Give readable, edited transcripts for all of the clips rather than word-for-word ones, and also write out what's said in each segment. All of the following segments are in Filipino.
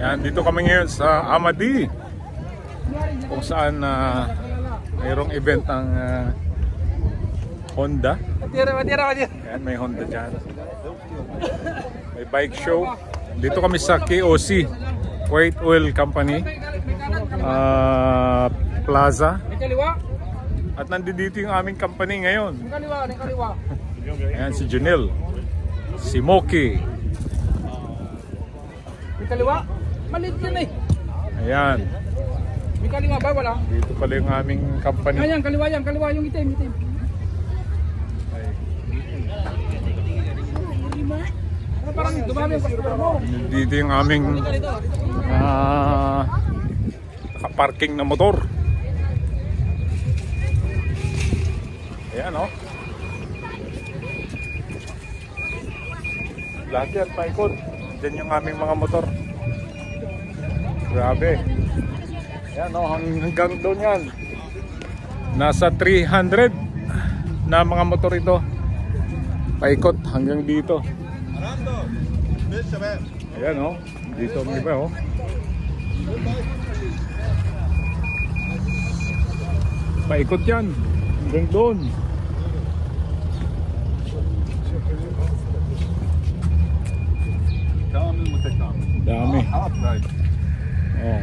Yan, dito kami ngayon sa Amadi, kung saan mayroong event ng Honda. Yan, may Honda dyan. May bike show. Dito kami sa KOC, Kuwait Oil Company Plaza. At nandito yung aming company ngayon. Ayan si Junel, si Moki. May kaliwa? Malit yan eh. Ayan. May kaliwa ba? Wala? Dito pala yung aming company. Ayan, kaliwa yan. Kaliwa yung itim. Ano parang dumami yung customer mo? Dito yung aming nakaparking na motor. Ayan o. Lahat yan, paikot. Diyan yung aming mga motor. Grabe. Ayan o, hanggang doon yan. Nasa 300 na mga motor ito. Paikot hanggang dito. Ayan o, dito ang iba o. Paikot yan hanggang doon. Dami. Oh.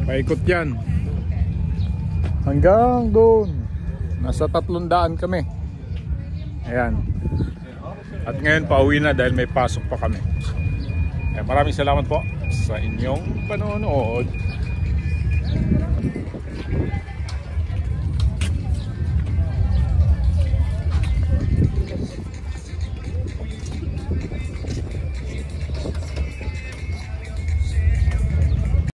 Paikot yan hanggang doon. Nasa 300 kami. Ayan. At ngayon pauwi na dahil may pasok pa kami. Maraming salamat po sa inyong panonood.